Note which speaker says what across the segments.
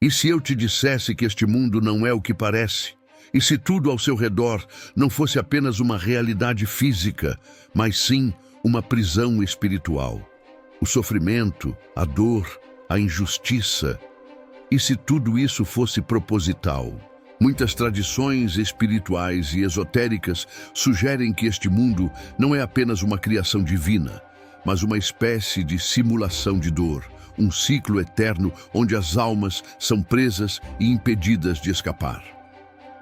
Speaker 1: E se eu te dissesse que este mundo não é o que parece? E se tudo ao seu redor não fosse apenas uma realidade física, mas sim uma prisão espiritual? O sofrimento, a dor, a injustiça. E se tudo isso fosse proposital? Muitas tradições espirituais e esotéricas sugerem que este mundo não é apenas uma criação divina, mas uma espécie de simulação de dor, um ciclo eterno onde as almas são presas e impedidas de escapar.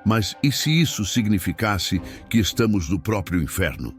Speaker 1: Mas e se isso significasse que estamos no próprio inferno?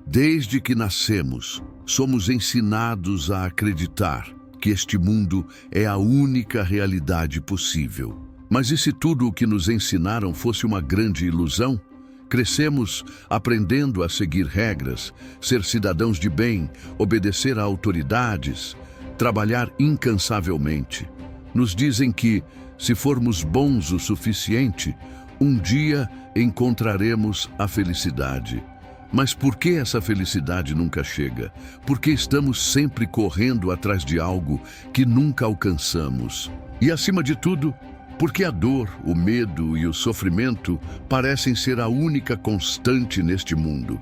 Speaker 1: Desde que nascemos, somos ensinados a acreditar que este mundo é a única realidade possível. Mas e se tudo o que nos ensinaram fosse uma grande ilusão? Crescemos aprendendo a seguir regras, ser cidadãos de bem, obedecer a autoridades, trabalhar incansavelmente. Nos dizem que, se formos bons o suficiente, um dia encontraremos a felicidade. Mas por que essa felicidade nunca chega? Por que estamos sempre correndo atrás de algo que nunca alcançamos? E, acima de tudo, porque a dor, o medo e o sofrimento parecem ser a única constante neste mundo.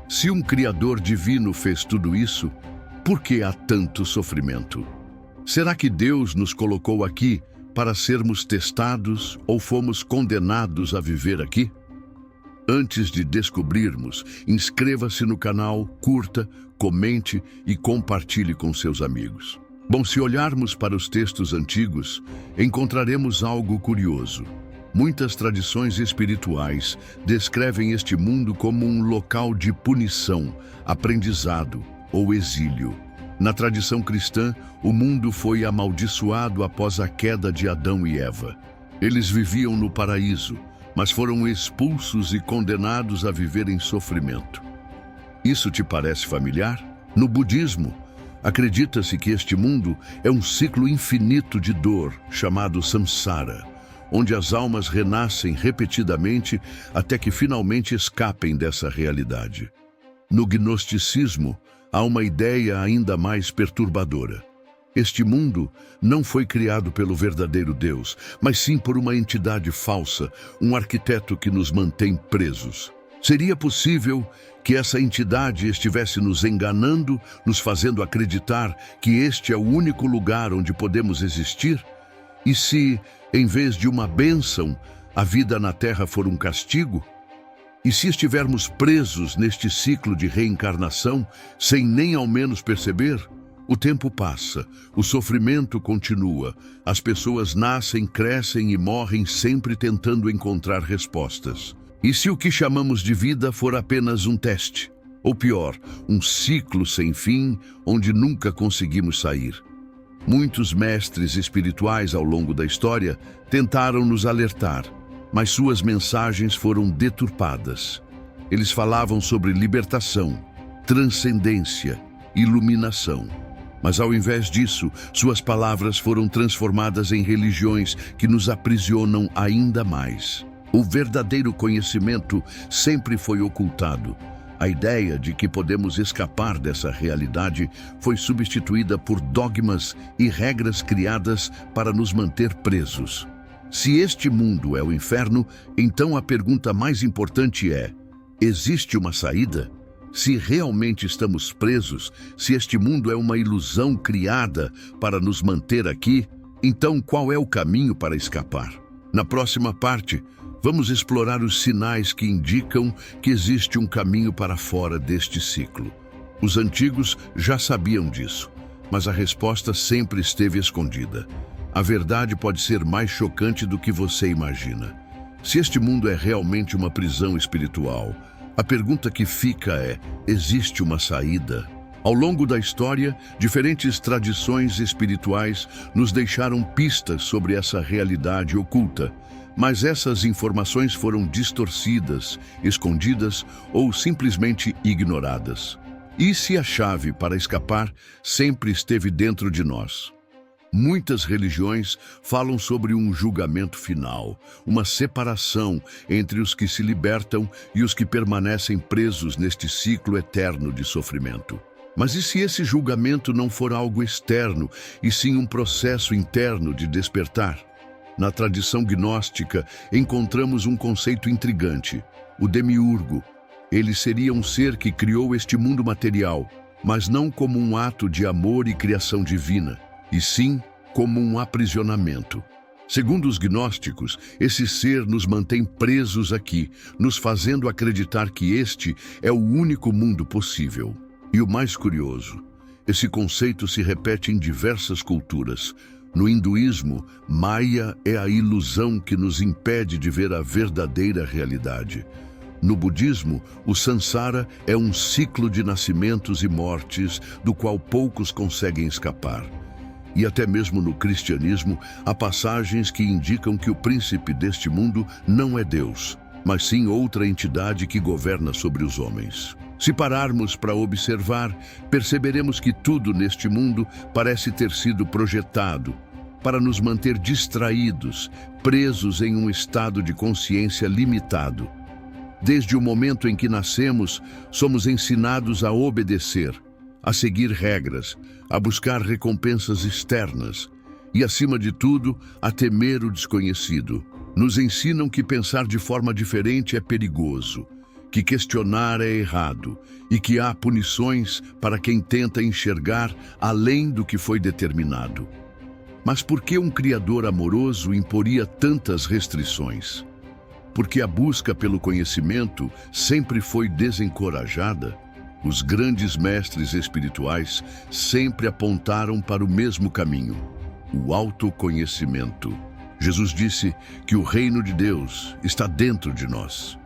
Speaker 1: Se um Criador divino fez tudo isso, por que há tanto sofrimento? Será que Deus nos colocou aqui para sermos testados ou fomos condenados a viver aqui? Antes de descobrirmos, inscreva-se no canal, curta, comente e compartilhe com seus amigos. Bom, se olharmos para os textos antigos, encontraremos algo curioso. Muitas tradições espirituais descrevem este mundo como um local de punição, aprendizado ou exílio. Na tradição cristã, o mundo foi amaldiçoado após a queda de Adão e Eva. Eles viviam no paraíso, mas foram expulsos e condenados a viver em sofrimento. Isso te parece familiar? No budismo, acredita-se que este mundo é um ciclo infinito de dor, chamado samsara, onde as almas renascem repetidamente até que finalmente escapem dessa realidade. No gnosticismo, há uma ideia ainda mais perturbadora. Este mundo não foi criado pelo verdadeiro Deus, mas sim por uma entidade falsa, um arquiteto que nos mantém presos. Seria possível que essa entidade estivesse nos enganando, nos fazendo acreditar que este é o único lugar onde podemos existir? E se, em vez de uma bênção, a vida na Terra for um castigo? E se estivermos presos neste ciclo de reencarnação, sem nem ao menos perceber? O tempo passa, o sofrimento continua, as pessoas nascem, crescem e morrem sempre tentando encontrar respostas. E se o que chamamos de vida for apenas um teste? Ou pior, um ciclo sem fim, onde nunca conseguimos sair? Muitos mestres espirituais ao longo da história tentaram nos alertar, mas suas mensagens foram deturpadas. Eles falavam sobre libertação, transcendência, iluminação. Mas ao invés disso, suas palavras foram transformadas em religiões que nos aprisionam ainda mais. O verdadeiro conhecimento sempre foi ocultado. A ideia de que podemos escapar dessa realidade foi substituída por dogmas e regras criadas para nos manter presos. Se este mundo é o inferno, então a pergunta mais importante é: existe uma saída? Se realmente estamos presos, se este mundo é uma ilusão criada para nos manter aqui, então qual é o caminho para escapar? Na próxima parte, vamos explorar os sinais que indicam que existe um caminho para fora deste ciclo. Os antigos já sabiam disso, mas a resposta sempre esteve escondida. A verdade pode ser mais chocante do que você imagina. Se este mundo é realmente uma prisão espiritual, a pergunta que fica é: existe uma saída? Ao longo da história, diferentes tradições espirituais nos deixaram pistas sobre essa realidade oculta, mas essas informações foram distorcidas, escondidas ou simplesmente ignoradas. E se a chave para escapar sempre esteve dentro de nós? Muitas religiões falam sobre um julgamento final, uma separação entre os que se libertam e os que permanecem presos neste ciclo eterno de sofrimento. Mas e se esse julgamento não for algo externo, e sim um processo interno de despertar? Na tradição gnóstica, encontramos um conceito intrigante: o demiurgo. Ele seria um ser que criou este mundo material, mas não como um ato de amor e criação divina, e sim como um aprisionamento. Segundo os gnósticos, esse ser nos mantém presos aqui, nos fazendo acreditar que este é o único mundo possível. E o mais curioso, esse conceito se repete em diversas culturas. No hinduísmo, Maya é a ilusão que nos impede de ver a verdadeira realidade. No budismo, o Sansara é um ciclo de nascimentos e mortes do qual poucos conseguem escapar. E até mesmo no cristianismo, há passagens que indicam que o príncipe deste mundo não é Deus, mas sim outra entidade que governa sobre os homens. Se pararmos para observar, perceberemos que tudo neste mundo parece ter sido projetado para nos manter distraídos, presos em um estado de consciência limitado. Desde o momento em que nascemos, somos ensinados a obedecer, a seguir regras, a buscar recompensas externas e, acima de tudo, a temer o desconhecido. Nos ensinam que pensar de forma diferente é perigoso, que questionar é errado e que há punições para quem tenta enxergar além do que foi determinado. Mas por que um Criador amoroso imporia tantas restrições? Porque a busca pelo conhecimento sempre foi desencorajada. Os grandes mestres espirituais sempre apontaram para o mesmo caminho: o autoconhecimento. Jesus disse que o reino de Deus está dentro de nós.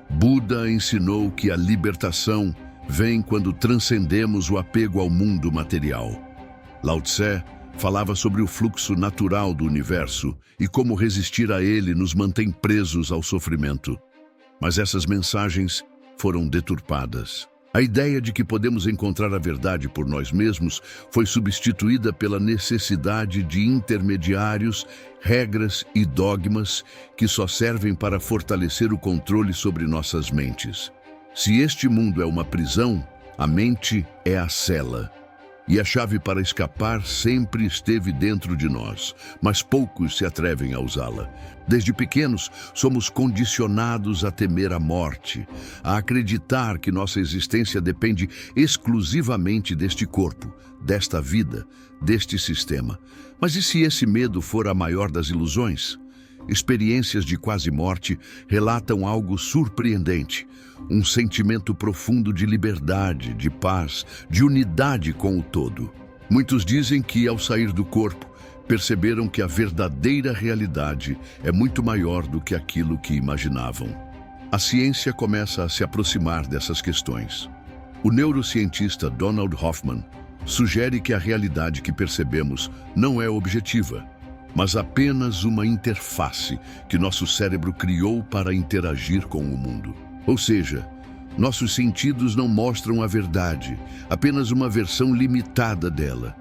Speaker 1: Buda ensinou que a libertação vem quando transcendemos o apego ao mundo material. Lao Tse falava sobre o fluxo natural do universo e como resistir a ele nos mantém presos ao sofrimento. Mas essas mensagens foram deturpadas. A ideia de que podemos encontrar a verdade por nós mesmos foi substituída pela necessidade de intermediários, regras e dogmas que só servem para fortalecer o controle sobre nossas mentes. Se este mundo é uma prisão, a mente é a cela. E a chave para escapar sempre esteve dentro de nós, mas poucos se atrevem a usá-la. Desde pequenos, somos condicionados a temer a morte, a acreditar que nossa existência depende exclusivamente deste corpo, desta vida, deste sistema. Mas e se esse medo for a maior das ilusões? Experiências de quase morte relatam algo surpreendente: um sentimento profundo de liberdade, de paz, de unidade com o todo. Muitos dizem que, ao sair do corpo, perceberam que a verdadeira realidade é muito maior do que aquilo que imaginavam. A ciência começa a se aproximar dessas questões. O neurocientista Donald Hoffman sugere que a realidade que percebemos não é objetiva, mas apenas uma interface que nosso cérebro criou para interagir com o mundo. Ou seja, nossos sentidos não mostram a verdade, apenas uma versão limitada dela.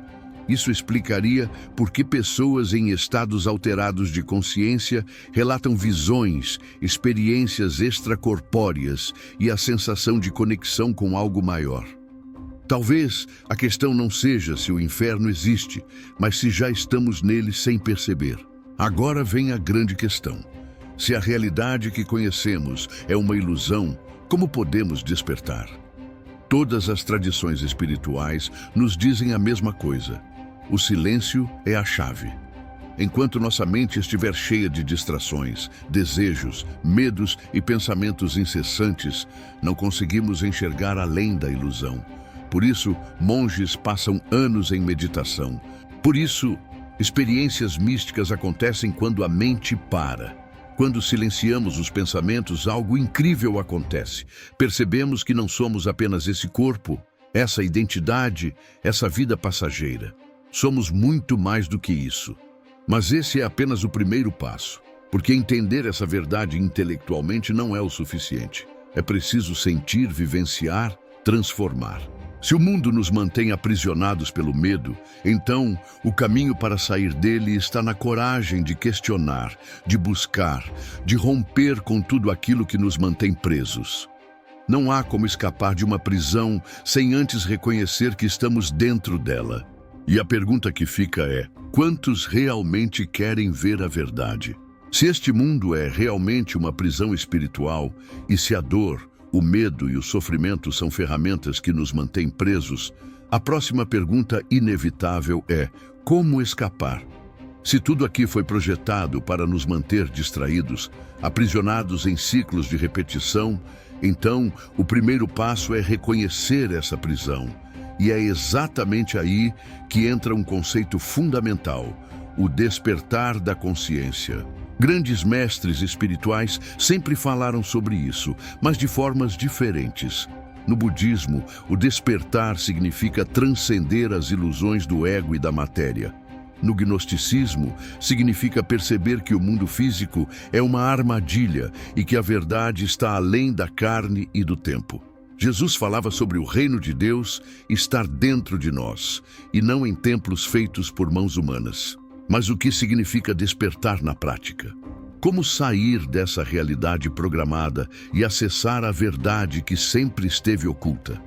Speaker 1: Isso explicaria por que pessoas em estados alterados de consciência relatam visões, experiências extracorpóreas e a sensação de conexão com algo maior. Talvez a questão não seja se o inferno existe, mas se já estamos nele sem perceber. Agora vem a grande questão: se a realidade que conhecemos é uma ilusão, como podemos despertar? Todas as tradições espirituais nos dizem a mesma coisa: o silêncio é a chave. Enquanto nossa mente estiver cheia de distrações, desejos, medos e pensamentos incessantes, não conseguimos enxergar além da ilusão. Por isso, monges passam anos em meditação. Por isso, experiências místicas acontecem quando a mente para. Quando silenciamos os pensamentos, algo incrível acontece. Percebemos que não somos apenas esse corpo, essa identidade, essa vida passageira. Somos muito mais do que isso. Mas esse é apenas o primeiro passo, porque entender essa verdade intelectualmente não é o suficiente. É preciso sentir, vivenciar, transformar. Se o mundo nos mantém aprisionados pelo medo, então o caminho para sair dele está na coragem de questionar, de buscar, de romper com tudo aquilo que nos mantém presos. Não há como escapar de uma prisão sem antes reconhecer que estamos dentro dela. E a pergunta que fica é: quantos realmente querem ver a verdade? Se este mundo é realmente uma prisão espiritual, e se a dor, o medo e o sofrimento são ferramentas que nos mantêm presos, a próxima pergunta inevitável é: como escapar? Se tudo aqui foi projetado para nos manter distraídos, aprisionados em ciclos de repetição, então o primeiro passo é reconhecer essa prisão. E é exatamente aí que entra um conceito fundamental: o despertar da consciência. Grandes mestres espirituais sempre falaram sobre isso, mas de formas diferentes. No budismo, o despertar significa transcender as ilusões do ego e da matéria. No gnosticismo, significa perceber que o mundo físico é uma armadilha e que a verdade está além da carne e do tempo. Jesus falava sobre o reino de Deus estar dentro de nós, e não em templos feitos por mãos humanas. Mas o que significa despertar na prática? Como sair dessa realidade programada e acessar a verdade que sempre esteve oculta?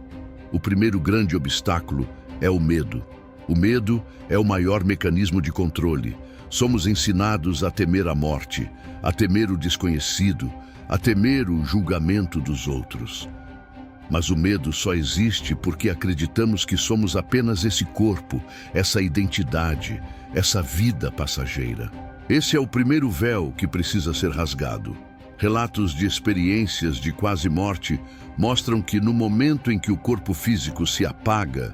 Speaker 1: O primeiro grande obstáculo é o medo. O medo é o maior mecanismo de controle. Somos ensinados a temer a morte, a temer o desconhecido, a temer o julgamento dos outros. Mas o medo só existe porque acreditamos que somos apenas esse corpo, essa identidade, essa vida passageira. Esse é o primeiro véu que precisa ser rasgado. Relatos de experiências de quase morte mostram que no momento em que o corpo físico se apaga,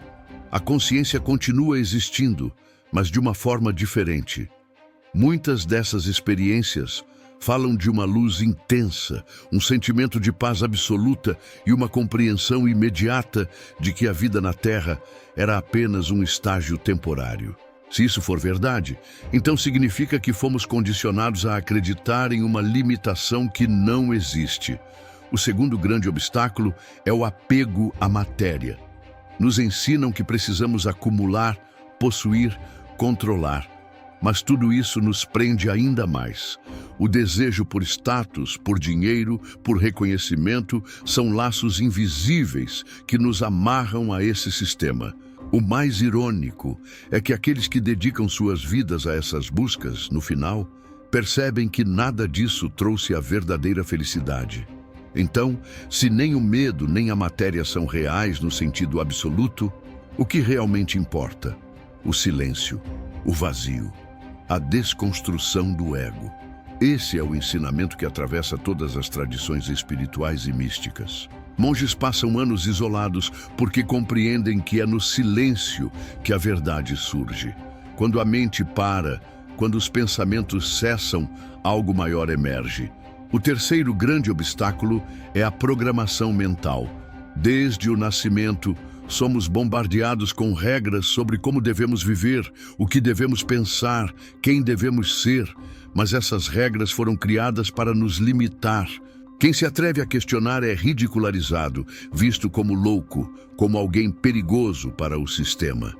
Speaker 1: a consciência continua existindo, mas de uma forma diferente. Muitas dessas experiências falam de uma luz intensa, um sentimento de paz absoluta e uma compreensão imediata de que a vida na Terra era apenas um estágio temporário. Se isso for verdade, então significa que fomos condicionados a acreditar em uma limitação que não existe. O segundo grande obstáculo é o apego à matéria. Nos ensinam que precisamos acumular, possuir, controlar. Mas tudo isso nos prende ainda mais. O desejo por status, por dinheiro, por reconhecimento são laços invisíveis que nos amarram a esse sistema. O mais irônico é que aqueles que dedicam suas vidas a essas buscas, no final, percebem que nada disso trouxe a verdadeira felicidade. Então, se nem o medo nem a matéria são reais no sentido absoluto, o que realmente importa? O silêncio, o vazio, a desconstrução do ego. Esse é o ensinamento que atravessa todas as tradições espirituais e místicas. Monges passam anos isolados porque compreendem que é no silêncio que a verdade surge. Quando a mente para, quando os pensamentos cessam, algo maior emerge. O terceiro grande obstáculo é a programação mental. Desde o nascimento, somos bombardeados com regras sobre como devemos viver, o que devemos pensar, quem devemos ser, mas essas regras foram criadas para nos limitar. Quem se atreve a questionar é ridicularizado, visto como louco, como alguém perigoso para o sistema.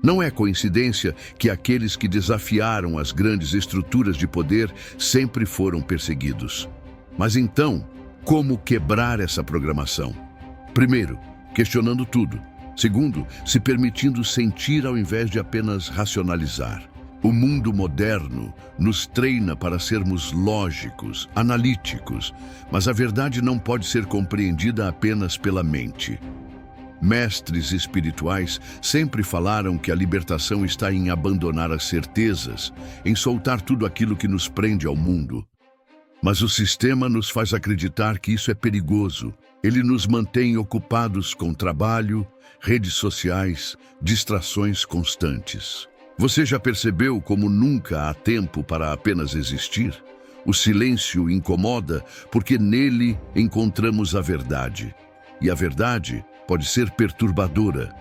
Speaker 1: Não é coincidência que aqueles que desafiaram as grandes estruturas de poder sempre foram perseguidos. Mas então, como quebrar essa programação? Primeiro, questionando tudo. Segundo, se permitindo sentir ao invés de apenas racionalizar. O mundo moderno nos treina para sermos lógicos, analíticos, mas a verdade não pode ser compreendida apenas pela mente. Mestres espirituais sempre falaram que a libertação está em abandonar as certezas, em soltar tudo aquilo que nos prende ao mundo. Mas o sistema nos faz acreditar que isso é perigoso. Ele nos mantém ocupados com trabalho, redes sociais, distrações constantes. Você já percebeu como nunca há tempo para apenas existir? O silêncio incomoda porque nele encontramos a verdade. E a verdade pode ser perturbadora.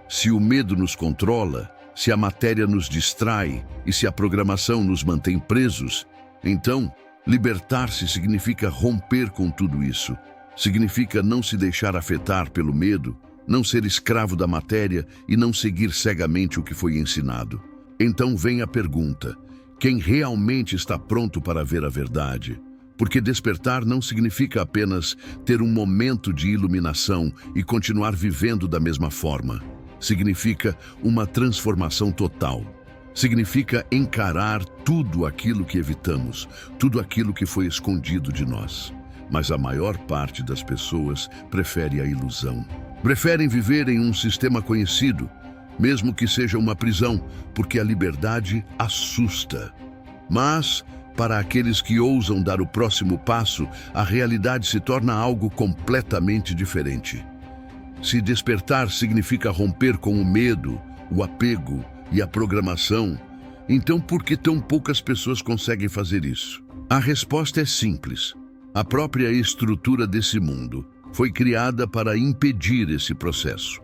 Speaker 1: Se o medo nos controla, se a matéria nos distrai e se a programação nos mantém presos, então libertar-se significa romper com tudo isso. Significa não se deixar afetar pelo medo, não ser escravo da matéria e não seguir cegamente o que foi ensinado. Então vem a pergunta: quem realmente está pronto para ver a verdade? Porque despertar não significa apenas ter um momento de iluminação e continuar vivendo da mesma forma. Significa uma transformação total. Significa encarar tudo aquilo que evitamos, tudo aquilo que foi escondido de nós. Mas a maior parte das pessoas prefere a ilusão. Preferem viver em um sistema conhecido, mesmo que seja uma prisão, porque a liberdade assusta. Mas, para aqueles que ousam dar o próximo passo, a realidade se torna algo completamente diferente. Se despertar significa romper com o medo, o apego e a programação, então por que tão poucas pessoas conseguem fazer isso? A resposta é simples. A própria estrutura desse mundo foi criada para impedir esse processo.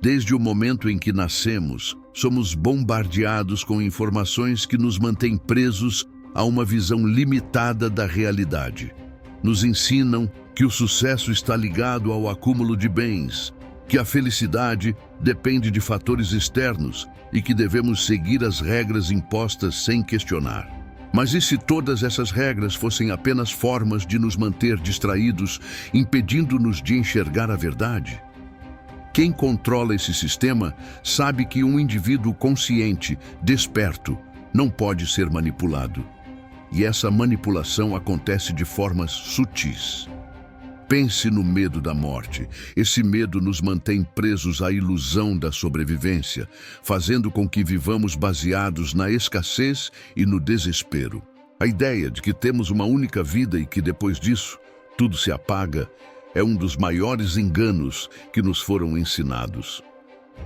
Speaker 1: Desde o momento em que nascemos, somos bombardeados com informações que nos mantêm presos a uma visão limitada da realidade. Nos ensinam que o sucesso está ligado ao acúmulo de bens, que a felicidade depende de fatores externos e que devemos seguir as regras impostas sem questionar. Mas e se todas essas regras fossem apenas formas de nos manter distraídos, impedindo-nos de enxergar a verdade? Quem controla esse sistema sabe que um indivíduo consciente, desperto, não pode ser manipulado. E essa manipulação acontece de formas sutis. Pense no medo da morte. Esse medo nos mantém presos à ilusão da sobrevivência, fazendo com que vivamos baseados na escassez e no desespero. A ideia de que temos uma única vida e que depois disso tudo se apaga é um dos maiores enganos que nos foram ensinados.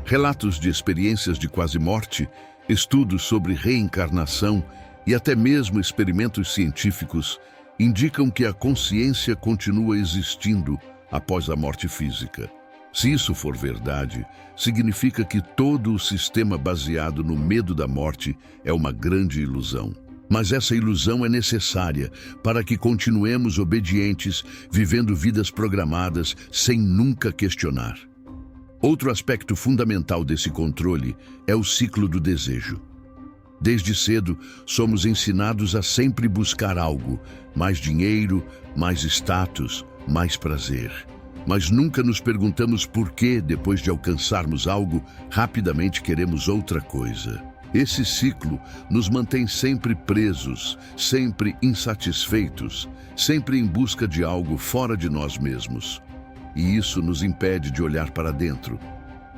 Speaker 1: Relatos de experiências de quase morte, estudos sobre reencarnação e até mesmo experimentos científicos indicam que a consciência continua existindo após a morte física. Se isso for verdade, significa que todo o sistema baseado no medo da morte é uma grande ilusão. Mas essa ilusão é necessária para que continuemos obedientes, vivendo vidas programadas sem nunca questionar. Outro aspecto fundamental desse controle é o ciclo do desejo. Desde cedo, somos ensinados a sempre buscar algo, mais dinheiro, mais status, mais prazer. Mas nunca nos perguntamos por que, depois de alcançarmos algo, rapidamente queremos outra coisa. Esse ciclo nos mantém sempre presos, sempre insatisfeitos, sempre em busca de algo fora de nós mesmos. E isso nos impede de olhar para dentro.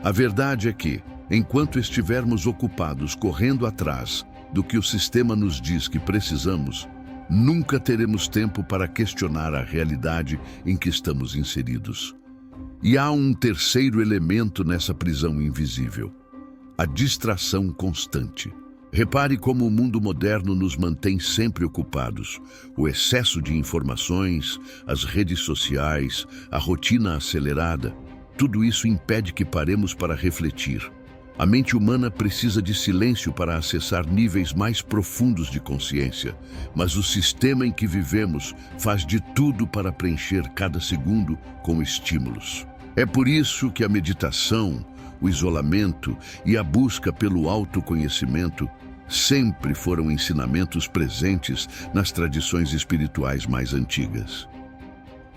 Speaker 1: A verdade é que, enquanto estivermos ocupados correndo atrás do que o sistema nos diz que precisamos, nunca teremos tempo para questionar a realidade em que estamos inseridos. E há um terceiro elemento nessa prisão invisível: a distração constante. Repare como o mundo moderno nos mantém sempre ocupados. O excesso de informações, as redes sociais, a rotina acelerada, tudo isso impede que paremos para refletir. A mente humana precisa de silêncio para acessar níveis mais profundos de consciência, mas o sistema em que vivemos faz de tudo para preencher cada segundo com estímulos. É por isso que a meditação, o isolamento e a busca pelo autoconhecimento sempre foram ensinamentos presentes nas tradições espirituais mais antigas.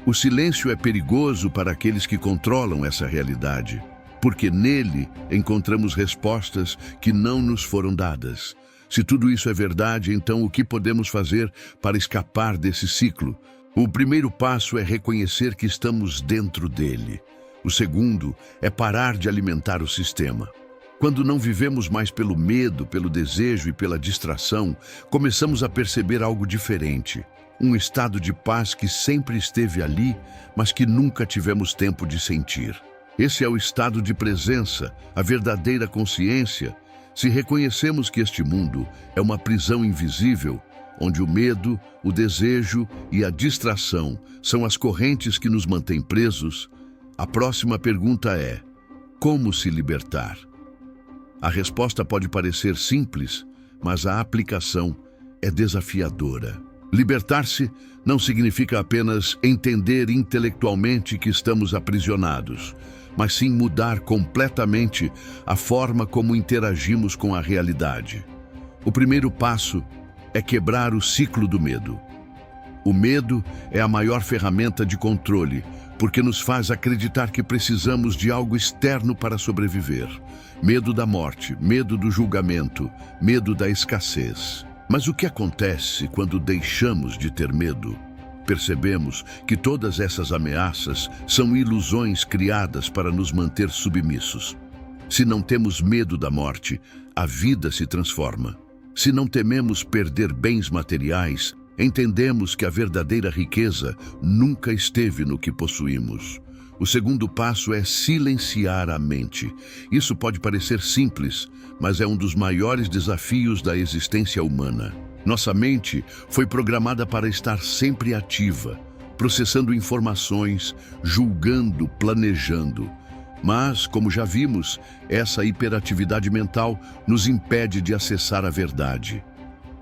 Speaker 1: O silêncio é perigoso para aqueles que controlam essa realidade, porque nele encontramos respostas que não nos foram dadas. Se tudo isso é verdade, então o que podemos fazer para escapar desse ciclo? O primeiro passo é reconhecer que estamos dentro dele. O segundo é parar de alimentar o sistema. Quando não vivemos mais pelo medo, pelo desejo e pela distração, começamos a perceber algo diferente. Um estado de paz que sempre esteve ali, mas que nunca tivemos tempo de sentir. Esse é o estado de presença, a verdadeira consciência. Se reconhecemos que este mundo é uma prisão invisível, onde o medo, o desejo e a distração são as correntes que nos mantêm presos, a próxima pergunta é: como se libertar? A resposta pode parecer simples, mas a aplicação é desafiadora. Libertar-se não significa apenas entender intelectualmente que estamos aprisionados, mas sim mudar completamente a forma como interagimos com a realidade. O primeiro passo é quebrar o ciclo do medo. O medo é a maior ferramenta de controle, porque nos faz acreditar que precisamos de algo externo para sobreviver. Medo da morte, medo do julgamento, medo da escassez. Mas o que acontece quando deixamos de ter medo? Percebemos que todas essas ameaças são ilusões criadas para nos manter submissos. Se não temos medo da morte, a vida se transforma. Se não tememos perder bens materiais, entendemos que a verdadeira riqueza nunca esteve no que possuímos. O segundo passo é silenciar a mente. Isso pode parecer simples, mas é um dos maiores desafios da existência humana. Nossa mente foi programada para estar sempre ativa, processando informações, julgando, planejando. Mas, como já vimos, essa hiperatividade mental nos impede de acessar a verdade.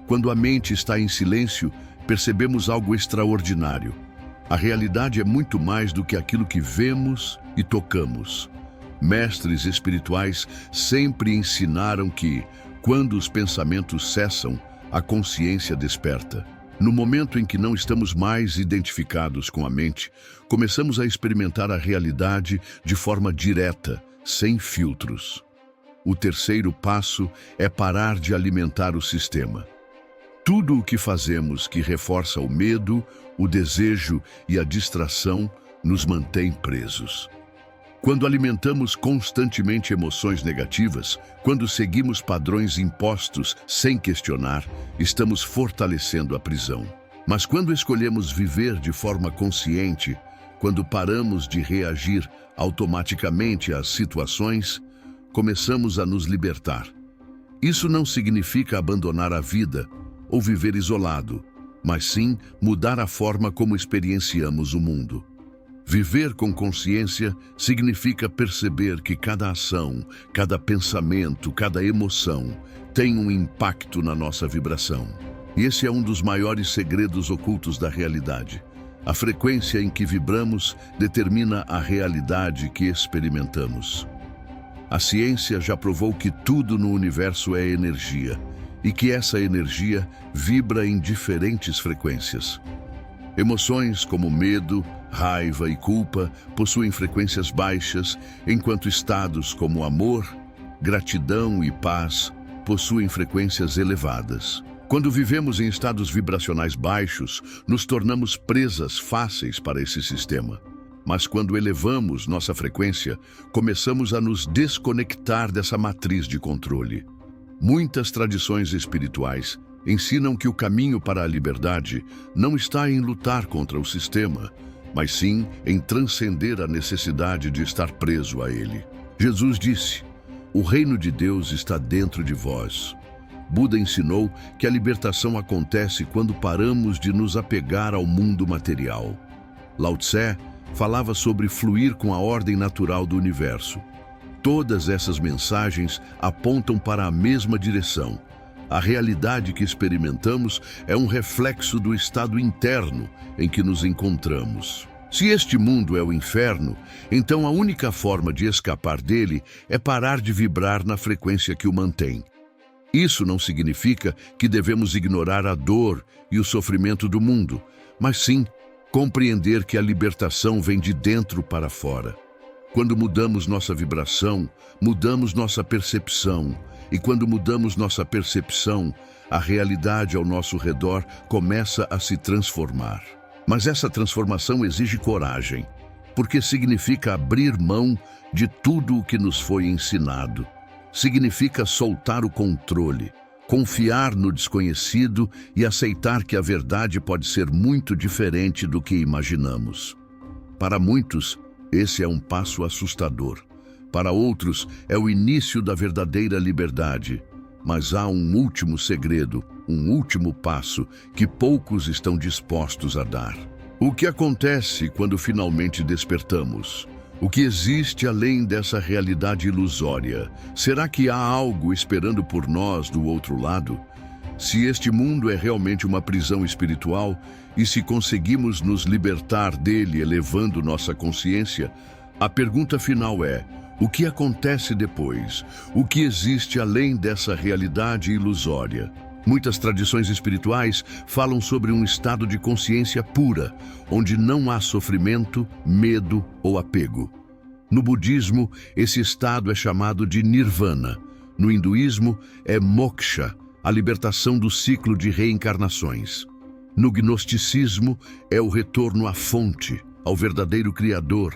Speaker 1: Quando a mente está em silêncio, percebemos algo extraordinário. A realidade é muito mais do que aquilo que vemos e tocamos. Mestres espirituais sempre ensinaram que, quando os pensamentos cessam, a consciência desperta. No momento em que não estamos mais identificados com a mente, começamos a experimentar a realidade de forma direta, sem filtros. O terceiro passo é parar de alimentar o sistema. Tudo o que fazemos que reforça o medo, o desejo e a distração nos mantém presos. Quando alimentamos constantemente emoções negativas, quando seguimos padrões impostos sem questionar, estamos fortalecendo a prisão. Mas quando escolhemos viver de forma consciente, quando paramos de reagir automaticamente às situações, começamos a nos libertar. Isso não significa abandonar a vida ou viver isolado, mas sim mudar a forma como experienciamos o mundo. Viver com consciência significa perceber que cada ação, cada pensamento, cada emoção tem um impacto na nossa vibração. E esse é um dos maiores segredos ocultos da realidade. A frequência em que vibramos determina a realidade que experimentamos. A ciência já provou que tudo no universo é energia e que essa energia vibra em diferentes frequências. Emoções como medo, raiva e culpa possuem frequências baixas, enquanto estados como amor, gratidão e paz possuem frequências elevadas. Quando vivemos em estados vibracionais baixos, nos tornamos presas fáceis para esse sistema. Mas quando elevamos nossa frequência, começamos a nos desconectar dessa matriz de controle. Muitas tradições espirituais ensinam que o caminho para a liberdade não está em lutar contra o sistema, mas sim em transcender a necessidade de estar preso a ele. Jesus disse: "O reino de Deus está dentro de vós." Buda ensinou que a libertação acontece quando paramos de nos apegar ao mundo material. Lao Tse falava sobre fluir com a ordem natural do universo. Todas essas mensagens apontam para a mesma direção. A realidade que experimentamos é um reflexo do estado interno em que nos encontramos. Se este mundo é o inferno, então a única forma de escapar dele é parar de vibrar na frequência que o mantém. Isso não significa que devemos ignorar a dor e o sofrimento do mundo, mas sim compreender que a libertação vem de dentro para fora. Quando mudamos nossa vibração, mudamos nossa percepção. E quando mudamos nossa percepção, a realidade ao nosso redor começa a se transformar. Mas essa transformação exige coragem, porque significa abrir mão de tudo o que nos foi ensinado. Significa soltar o controle, confiar no desconhecido e aceitar que a verdade pode ser muito diferente do que imaginamos. Para muitos, esse é um passo assustador. Para outros, é o início da verdadeira liberdade. Mas há um último segredo, um último passo que poucos estão dispostos a dar. O que acontece quando finalmente despertamos? O que existe além dessa realidade ilusória? Será que há algo esperando por nós do outro lado? Se este mundo é realmente uma prisão espiritual e se conseguimos nos libertar dele elevando nossa consciência, a pergunta final é: o que acontece depois? O que existe além dessa realidade ilusória? Muitas tradições espirituais falam sobre um estado de consciência pura, onde não há sofrimento, medo ou apego. No budismo, esse estado é chamado de nirvana. No hinduísmo, é moksha, a libertação do ciclo de reencarnações. No gnosticismo, é o retorno à fonte, ao verdadeiro Criador,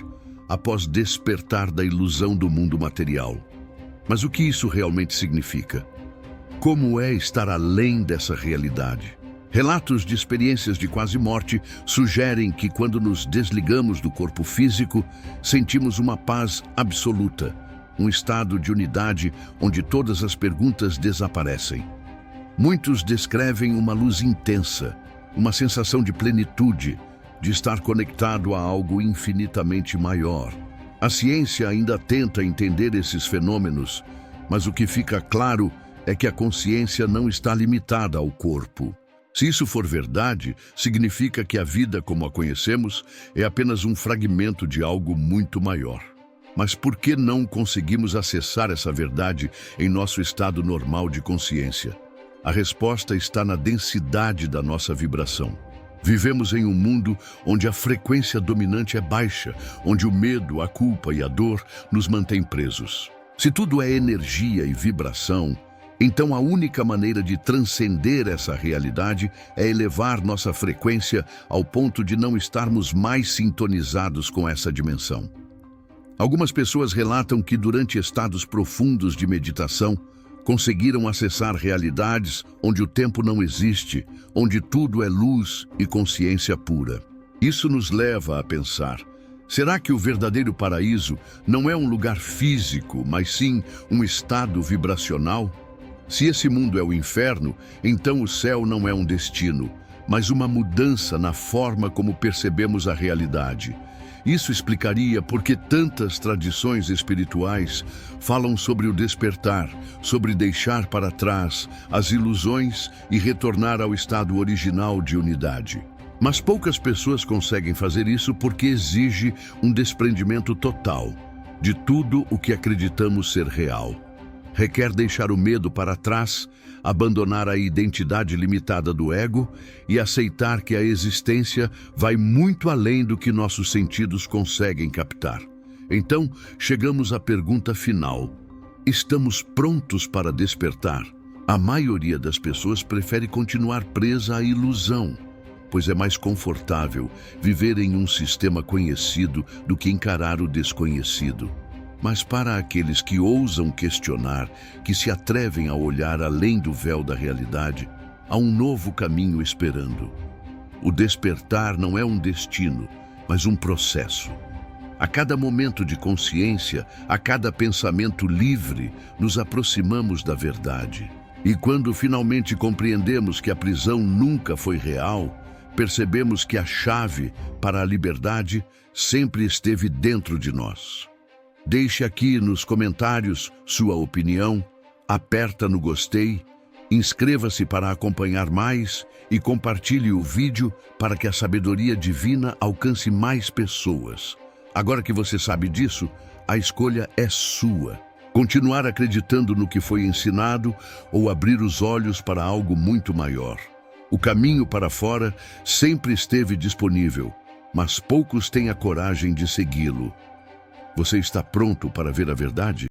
Speaker 1: após despertar da ilusão do mundo material. Mas o que isso realmente significa? Como é estar além dessa realidade? Relatos de experiências de quase morte sugerem que quando nos desligamos do corpo físico, sentimos uma paz absoluta, um estado de unidade onde todas as perguntas desaparecem. Muitos descrevem uma luz intensa, uma sensação de plenitude, de estar conectado a algo infinitamente maior. A ciência ainda tenta entender esses fenômenos, mas o que fica claro é que a consciência não está limitada ao corpo. Se isso for verdade, significa que a vida como a conhecemos é apenas um fragmento de algo muito maior. Mas por que não conseguimos acessar essa verdade em nosso estado normal de consciência? A resposta está na densidade da nossa vibração. Vivemos em um mundo onde a frequência dominante é baixa, onde o medo, a culpa e a dor nos mantêm presos. Se tudo é energia e vibração, então a única maneira de transcender essa realidade é elevar nossa frequência ao ponto de não estarmos mais sintonizados com essa dimensão. Algumas pessoas relatam que durante estados profundos de meditação, conseguiram acessar realidades onde o tempo não existe, onde tudo é luz e consciência pura. Isso nos leva a pensar: será que o verdadeiro paraíso não é um lugar físico, mas sim um estado vibracional? Se esse mundo é o inferno, então o céu não é um destino, mas uma mudança na forma como percebemos a realidade. Isso explicaria por que tantas tradições espirituais falam sobre o despertar, sobre deixar para trás as ilusões e retornar ao estado original de unidade. Mas poucas pessoas conseguem fazer isso porque exige um desprendimento total de tudo o que acreditamos ser real. Requer deixar o medo para trás, abandonar a identidade limitada do ego e aceitar que a existência vai muito além do que nossos sentidos conseguem captar. Então, chegamos à pergunta final: estamos prontos para despertar? A maioria das pessoas prefere continuar presa à ilusão, pois é mais confortável viver em um sistema conhecido do que encarar o desconhecido. Mas para aqueles que ousam questionar, que se atrevem a olhar além do véu da realidade, há um novo caminho esperando. O despertar não é um destino, mas um processo. A cada momento de consciência, a cada pensamento livre, nos aproximamos da verdade. E quando finalmente compreendemos que a prisão nunca foi real, percebemos que a chave para a liberdade sempre esteve dentro de nós. Deixe aqui nos comentários sua opinião, aperta no gostei, inscreva-se para acompanhar mais e compartilhe o vídeo para que a sabedoria divina alcance mais pessoas. Agora que você sabe disso, a escolha é sua. Continuar acreditando no que foi ensinado ou abrir os olhos para algo muito maior. O caminho para fora sempre esteve disponível, mas poucos têm a coragem de segui-lo. Você está pronto para ver a verdade?